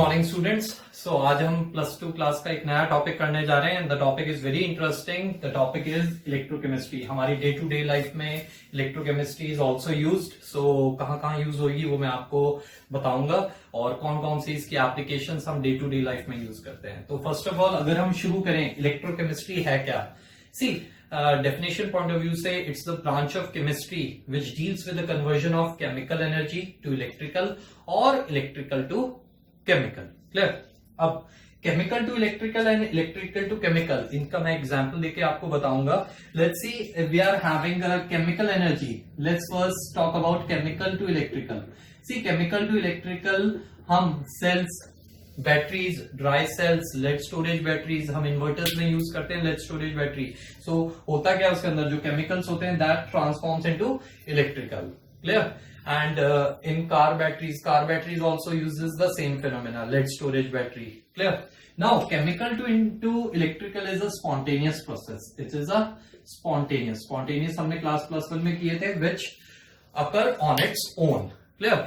Morning students. सो आज हम plus two class का एक नया टॉपिक करने जा रहे हैं। The topic is very interesting. The topic is electrochemistry. हमारी डे टू डे लाइफ में इलेक्ट्रोकेमिस्ट्री इज ऑल्सो यूज्ड। सो कहाँ यूज होगी वो मैं आपको बताऊंगा और कौन कौन सी इसकी एप्लीकेशंस हम डे टू डे लाइफ में यूज करते हैं। तो फर्स्ट ऑफ ऑल अगर हम शुरू करें, इलेक्ट्रोकेमिस्ट्री है क्या? सी definition point of view say it's the branch of chemistry which deals with the conversion of chemical energy to electrical or electrical to chemical. Clear? अब chemical to electrical and electrical to chemical, इनका मैं example देके आपको बताऊंगा. Let's see if we are having a chemical energy. Let's first talk about chemical to electrical. See, chemical to electrical हम cells, batteries, dry cells, lead storage batteries, हम inverters में use करते हैं लेड स्टोरेज बैटरी. सो होता क्या उसके अंदर जो केमिकल्स होते हैं that transforms into electrical. Clear? And in car batteries also uses the same phenomena, lead storage battery. Clear? Now chemical to into electrical is a spontaneous process. It is a spontaneous हमने class plus one में किए थे, which occur on its own. Clear?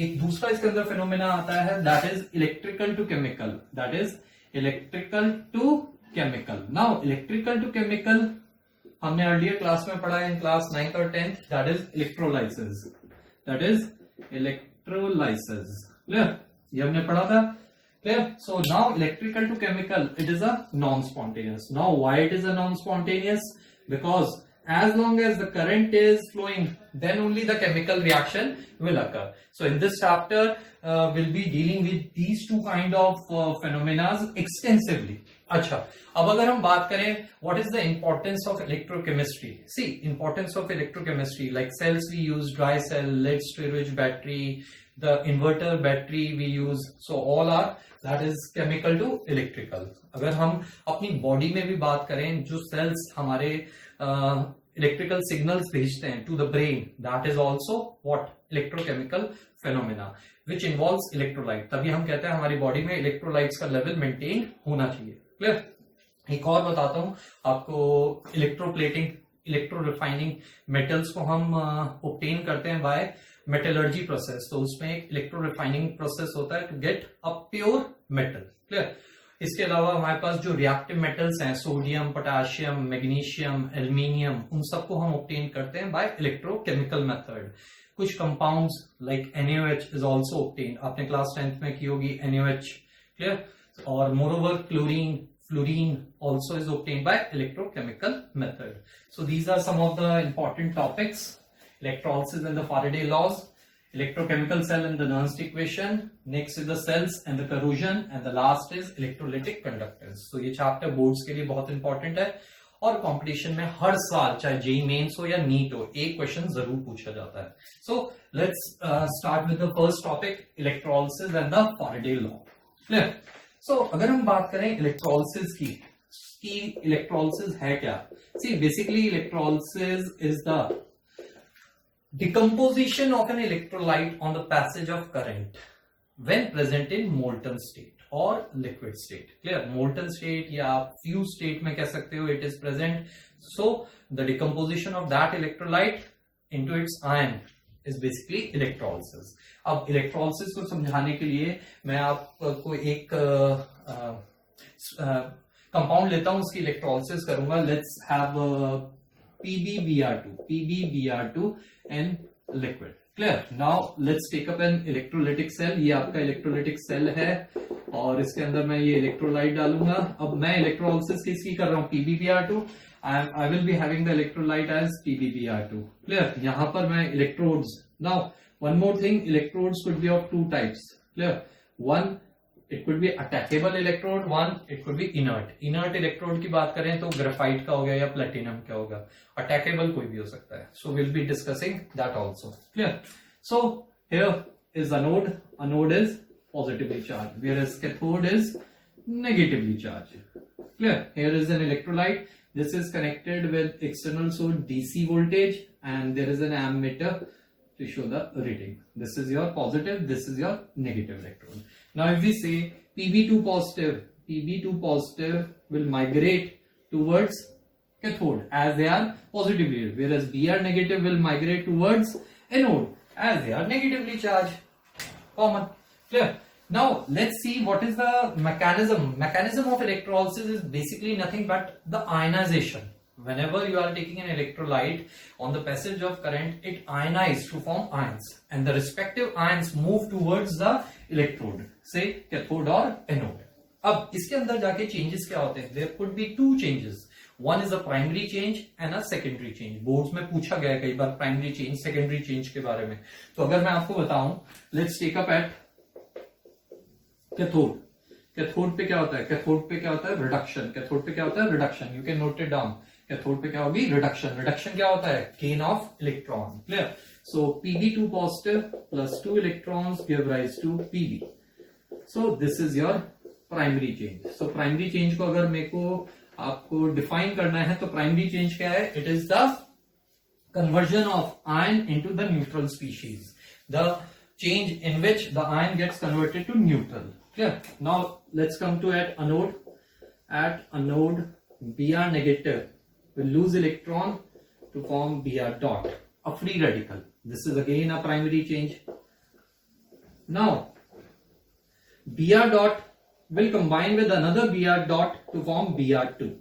एक दूसरा इसके अंदर phenomena आता है that is electrical to chemical. That is electrical to chemical. Now electrical to chemical हमने अर्लियर क्लास में पढ़ा है इन क्लास 9th और 10th. That is electrolysis. That is electrolysis. Clear? ये हमने पढ़ा था. Clear? So now electrical to chemical it is a non spontaneous. Now why it is a non spontaneous? Because as long as the current is flowing, then only the chemical reaction will occur. So in this chapter we'll be dealing with these two kind of phenomena extensively. अच्छा, अब अगर हम बात करें what is the importance of electrochemistry? See, importance of electrochemistry, like cells we use dry cell, lead storage battery, the inverter battery we use, so all are that is chemical to electrical. अगर हम अपनी body में भी बात करें, जो sales हमारे electrical signals भेजते हैं to the brain, that is also what electrochemical phenomena which involves electrolyte. तभी हम कहते हैं हमारी बॉडी में इलेक्ट्रोलाइट्स का लेवल मेंटेन होना चाहिए. क्लियर? एक और बताता हूं आपको. इलेक्ट्रोप्लेटिंग, इलेक्ट्रो रिफाइनिंग मेटल्स को हम ऑब्टेन करते हैं बाय मेटलर्जी प्रोसेस. तो उसमें एक इलेक्ट्रो रिफाइनिंग प्रोसेस होता है to get a pure metal. Clear? इसके अलावा हमारे पास जो रिएक्टिव मेटल्स हैं, सोडियम, पोटेशियम, मैग्नीशियम, एल्यूमिनियम, उन सबको हम ऑब्टेन करते हैं बाय इलेक्ट्रोकेमिकल मेथड. कुछ compounds like NaOH is also obtain. आपने क्लास 10th में की होगी NaOH. क्लियर? और moreover chlorine, fluorine also is obtained by electrochemical method. So these are some of the important topics. Electrolysis and the Faraday laws, electrochemical cell and the Nernst equation, next is the cells and the corrosion, and the last is electrolytic conductance. So ये chapter boards के लिए बहुत important है और competition में हर साल चाहे JEE mains हो या नीट हो एक क्वेश्चन जरूर पूछा जाता है. So let's start with the first topic, electrolysis and the Faraday law. Clear? So अगर हम बात करें इलेक्ट्रोलिसिस की इलेक्ट्रोलिसिस है क्या? See, basically electrolysis is the decomposition of an electrolyte on the passage of current when present in molten state or liquid state. Clear? Molten state या fused state में कह सकते हो, it is present. So the decomposition of that electrolyte into its ion is basically electrolysis. अब electrolysis को समझाने के लिए मैं आपको एक कंपाउंड लेता हूं, उसकी इलेक्ट्रोलिसिस करूंगा. Let's have PbBr2 and liquid. Clear? Now let's take up an electrolytic cell. ये आपका इलेक्ट्रोलाइटिक सेल है और इसके अंदर मैं ये इलेक्ट्रोलाइट डालूंगा. अब मैं इलेक्ट्रोलिसिस किसकी कर रहा हूं? PbBr2 and I will be having the electrolyte as PbBr2. Clear? यहाँ पर मैं electrodes. Now one more thing, electrodes could be of two types. Clear? One, it could be attackable electrode, one it could be inert. Inert electrode की बात करें तो graphite का हो गया या प्लेटिनम का होगा. अटैकेबल कोई भी हो सकता है. So we'll be discussing that also. Clear? So here is anode. Anode is positively charged, whereas cathode is negatively charged. Clear? Here is an electrolyte. This is connected with external source DC voltage and there is an ammeter to show the reading. This is your positive, this is your negative electrode. Now if we say Pb2 positive will migrate towards cathode as they are positively, whereas Br negative will migrate towards anode as they are negatively charged. Common. Clear? Now let's see what is the mechanism. Mechanism of electrolysis is basically nothing but the ionization. Whenever you are taking an electrolyte, on the passage of current, it ionizes to form ions, and the respective ions move towards the electrode, say cathode or anode. अब इसके अंदर जाके changes क्या होते हैं? There could be two changes. One is a primary change and a secondary change. Boards में पूछा गया है कई बार प्राइमरी चेंज, सेकेंडरी चेंज के बारे में. तो अगर मैं आपको बताऊं, let's take up at cathode. Cathode पे क्या होता है? कैथोड पे क्या होता है? रिडक्शन. कैथोड पे क्या होता है? Reduction. You can note it down. Cathode पे क्या होगी? रिडक्शन. रिडक्शन क्या होता है? Gain of electron. Clear? So Pb2 positive plus 2 electrons give rise to Pb. So this is your primary change. So primary change को अगर मेरे को आपको डिफाइन करना है तो प्राइमरी चेंज क्या है? It is the conversion of ion into the neutral species. The change in which the ion gets converted to neutral. Clear? Now let's come to at anode. At anode, Br negative will lose electron to form Br dot, a free radical. This is again a primary change. Now Br dot will combine with another Br dot to form Br2.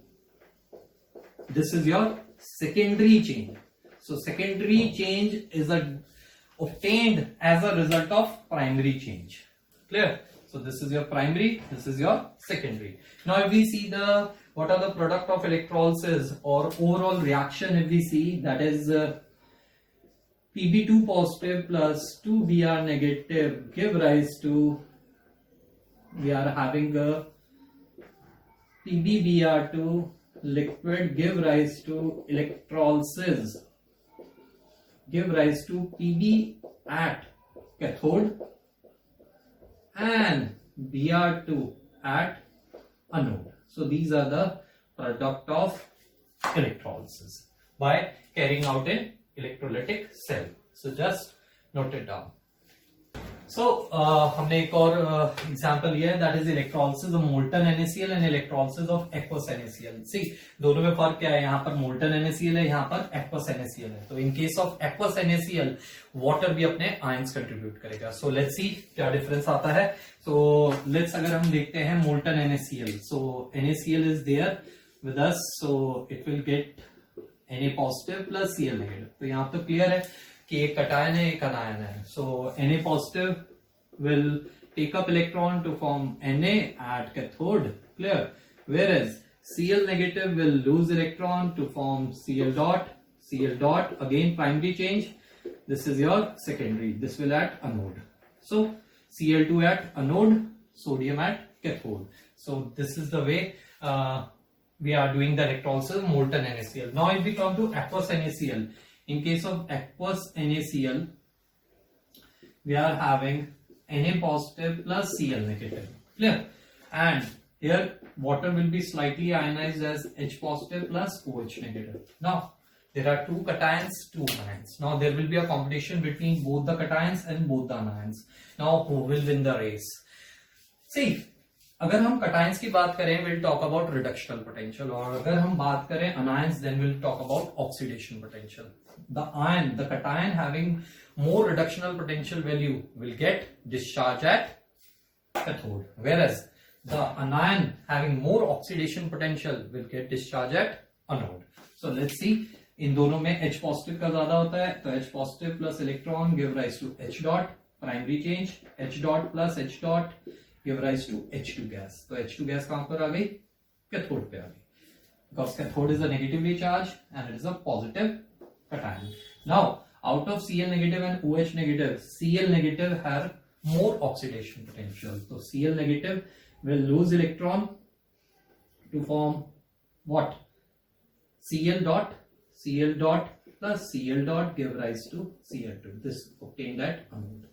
This is your secondary change. So secondary change is obtained as a result of primary change. Clear? So this is your primary, this is your secondary. Now if we see what are the product of electrolysis or overall reaction, if we see that is Pb2 positive plus 2 Br negative give rise to, we are having a PbBr2 liquid give rise to electrolysis, give rise to Pb at cathode and Br2 at anode. So these are the product of electrolysis by carrying out an electrolytic cell. So just note it down. So हमने एक और example लिया है, that is electrolysis of molten NaCl and electrolysis of aqueous NaCl. सी दोनों में फर्क क्या है? यहाँ पर मोल्टन NaCl है, यहाँ पर एक्वस NaCl है. तो in case of aqueous NaCl water भी अपने आयंस कंट्रीब्यूट करेगा. सो लेट्स सी क्या डिफरेंस आता है. सो लेट्स अगर हम देखते हैं molten NaCl, so NaCl is there with us, so it will get Na positive plus Cl negative. तो यहाँ तो क्लियर है कि एक कटायन है, एक अनायन है. सो Na positive will take up electron to form Na at cathode. Clear? Whereas Cl negative will lose electron to form Cl dot. Cl dot again primary change. This is your secondary. This will at anode. So Cl2 at anode, sodium at cathode. So this is the way we are doing the electrolysis of molten NaCl. Now if we come to aqueous NaCl. In case of aqueous NaCl, we are having Na positive plus Cl negative. Clear? And here water will be slightly ionized as H positive plus OH negative. Now there are two cations, two anions. Now there will be a competition between both the cations and both the anions. Now who will win the race? See, अगर हम cations की बात करें, we'll talk about reductional potential, और अगर हम बात करें anions, then we'll talk about oxidation potential. The cation having more reductional potential value will get discharge at cathode, whereas the anion having more oxidation potential will get discharge at anode. So let's see, इन दोनों में H positive का ज्यादा होता है, तो H positive plus electron give rise to H dot, primary change. H dot plus H dot give rise to H2 gas. तो H2 gas कहां पर आ गई? कैथोड पे आ गई, because cathode is a negatively charged and it is a positive cation. Now out of Cl negative and OH negative, Cl negative have more oxidation potential. So Cl negative will lose electron to form what? Cl dot. Cl dot plus Cl dot give rise to Cl2. This obtained at anode.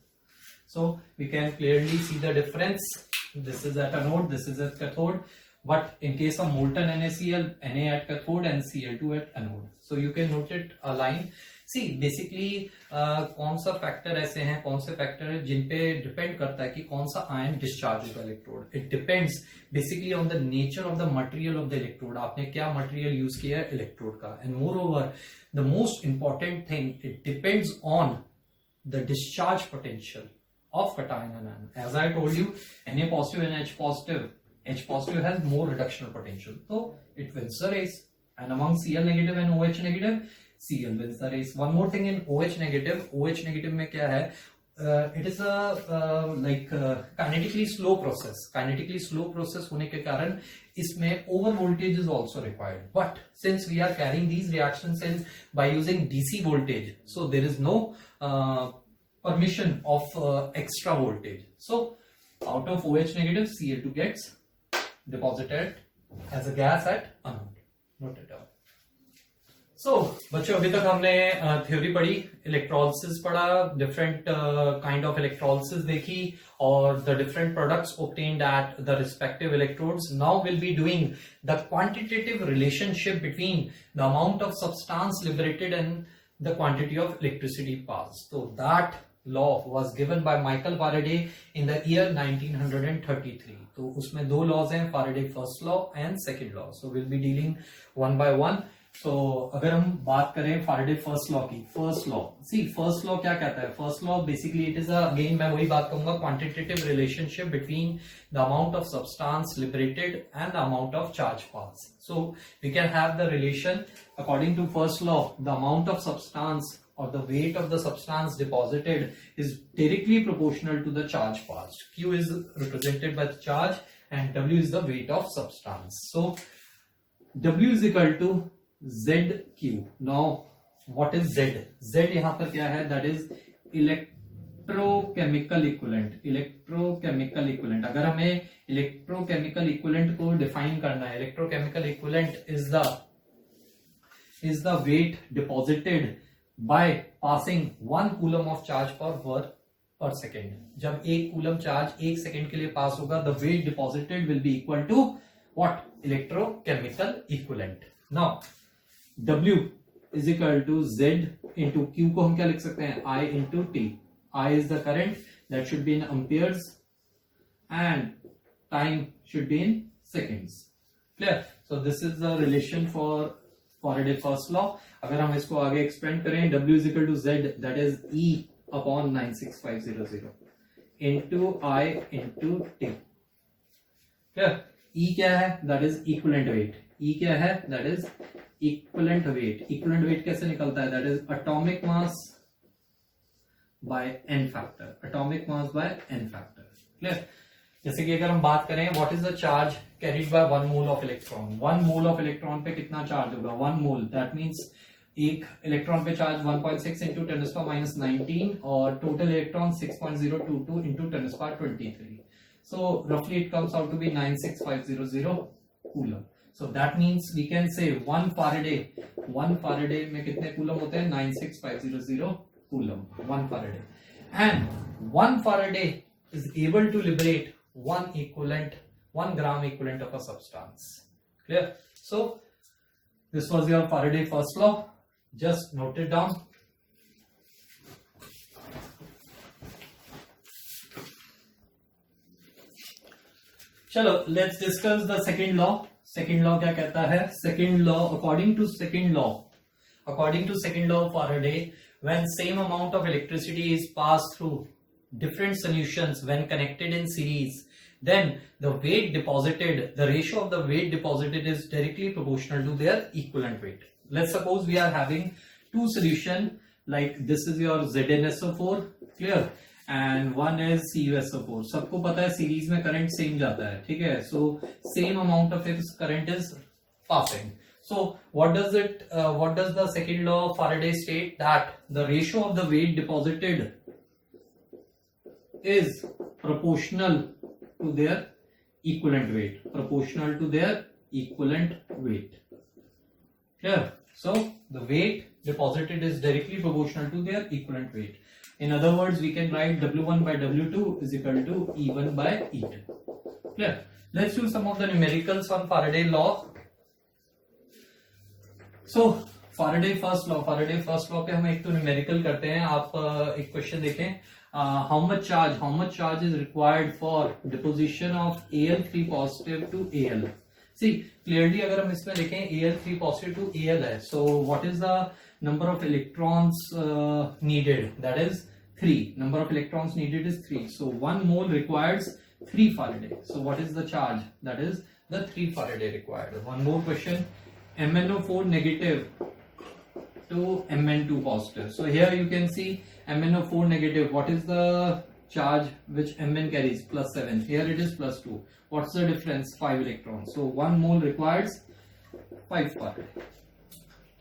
So we can clearly see the difference. This is at anode, this is at cathode. But in case of molten NaCl, Na at cathode and Cl2 at anode. So you can note it a line. See, basically कौन सा factor ऐसे हैं, कौन से factor है जिन पे depend करता है कि कौन सा आयन डिस्चार्ज होगा electrode. It depends basically on the nature of the material of the electrode. आपने क्या मटेरियल यूज किया है इलेक्ट्रोड का. And more over the most important thing, it depends on the discharge potential of cation anion. As I told you, Na positive and H positive has more reductional potential, so it wins the race. And among Cl negative and OH negative, Cl wins the race. One more thing in OH negative में क्या है? It is a kinetically slow process. Kinetically slow process होने के कारण इसमें over voltage is also required. But since we are carrying these reaction cells by using DC voltage, so there is no permission of extra voltage. So out of OH negative, Cl2 gets deposited as a gas at anode. Note it down. So बच्चों, अभी तक हमने theory पढ़ी, electrolysis पढ़ा, different kind of electrolysis देखी और the different products obtained at the respective electrodes. Now we'll be doing the quantitative relationship between the amount of substance liberated and the quantity of electricity passed. So that law was given by Michael Faraday in the year 1933. तो उसमें दो laws हैं, Faraday first law and second law. So we'll be dealing one by one. So अगर हम बात करें Faraday first law की, first law क्या कहता है? First law basically it is again मैं वही बात कहूंगा, quantitative relationship between the amount of substance liberated and the amount of charge passed. So we can have the relation according to first law, the amount of substance or the weight of the substance deposited is directly proportional to the charge passed. Q is represented by the charge and W is the weight of substance. So W is equal to ZQ. Now what is Z? Z यहाँ पर क्या है? That is electrochemical equivalent. Electrochemical equivalent. अगर हमें electrochemical equivalent को define करना है, electrochemical equivalent is the weight deposited by passing 1 coulomb of charge per second. जब 1 coulomb charge 1 second के लिए pass होगा, the weight deposited will be equal to what? Electrochemical equivalent. Now W is equal to Z into Q को हम क्या लिख सकते हैं? I into T. I is the current, that should be in amperes and time should be in seconds. Clear? So this is the relation for Faraday first law. अगर हम इसको आगे expand करें, W is equal to Z, that is E upon 96500 into I into T. Clear? E क्या है? That is equivalent weight. E क्या है? That is equivalent weight. Equivalent weight कैसे निकलता है? That is atomic mass by n factor. Atomic mass by n factor. Clear? जैसे कि अगर हम बात करें, what is the charge carried by 1 mole of electron? 1 mole of electron पे कितना चार्ज होगा? 1 mole. That means एक इलेक्ट्रॉन पे चार्ज 1.6 into 10⁻19 और total electron 6.022 into 10⁻23. So roughly it comes out to be 96500 coulomb. So that means we can say 1 Faraday में कितने coulomb होते हैं? 96500 coulomb, 1 Faraday. And 1 Faraday is able to liberate 1 gram equivalent of a substance. Clear? So this was your Faraday first law. Just note it down. चलो, let's discuss the second law. Second law क्या कहता है? Second law, according to second law of Faraday, when same amount of electricity is passed through different solutions when connected in series, then the weight deposited, the ratio of the weight deposited is directly proportional to their equivalent weight. Let's suppose we are having two solution, like this is your ZnSO4, clear, and one is CuSO4. सबको पता है series में current same जाता है, ठीक है? So same amount of its current is passing. So what does the second law of Faraday state? That the ratio of the weight deposited is proportional to their equivalent weight. Proportional to their equivalent weight. Clear? So the weight deposited is directly proportional to their equivalent weight. In other words, we can write W1 by W2 is equal to E1 by E2. Clear? Let's do some of the numericals on Faraday law. So Faraday first law पे हम एक तो numerical करते हैं. आप एक question देखें. How much charge is required for deposition of Al3 positive to Al? See, clearly अगर हम इसमें देखें Al3 positive to Al है, so what is the number of electrons needed? That is 3. Number of electrons needed is 3. So 1 mole requires 3 Faraday. So what is the charge? That is the 3 Faraday required. One more question. MnO4 negative to Mn2 positive. So here you can see MnO4 negative. What is the charge which Mn carries? Plus 7. Here it is plus 2. What's the difference? 5 electrons. So 1 mole requires 5 Faraday.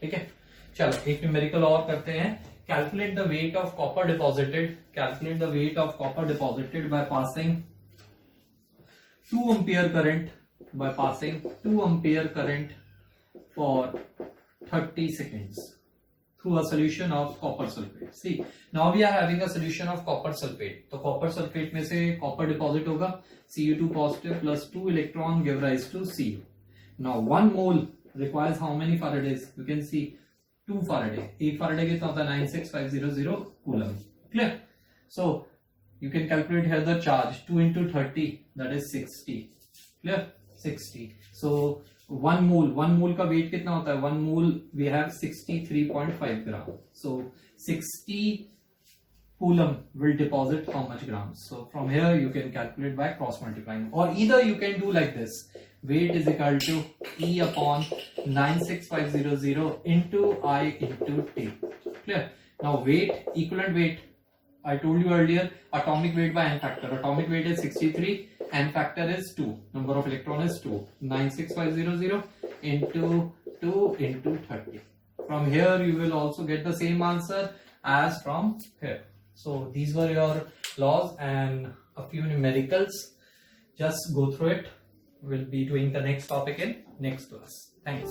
ठीक है, चलो एक numerical और करते हैं. Calculate the weight of copper deposited. Calculate the weight of copper deposited by passing 2 ampere current. By passing 2 ampere current for 30 seconds through a solution of copper sulfate. See, now we are having a solution of copper sulfate. तो copper sulfate में से copper deposit होगा, Cu2 positive plus 2 electron give rise to Cu. Now 1 mole requires how many Faradays? You can see 2 Faraday. 1 Faraday कितना होता है? 96500 coulomb. Clear? So you can calculate here the charge. 2 into 30, that is 60. Clear? 60. So 1 mole का weight कितना होता है? 1 mole we have 63.5 gram. So 60 coulomb will deposit how much grams? So from here you can calculate by cross multiplying, or either you can do like this. Weight is equal to E upon 96500 into I into T. Clear? Now weight, equivalent weight, I told you earlier, atomic weight by n factor. Atomic weight is 63, n factor is 2, number of electron is 2. 96500 into 2 into 30. From here you will also get the same answer as from here. So these were your laws and a few numericals. Just go through it. We'll be doing the next topic in next class. Thanks.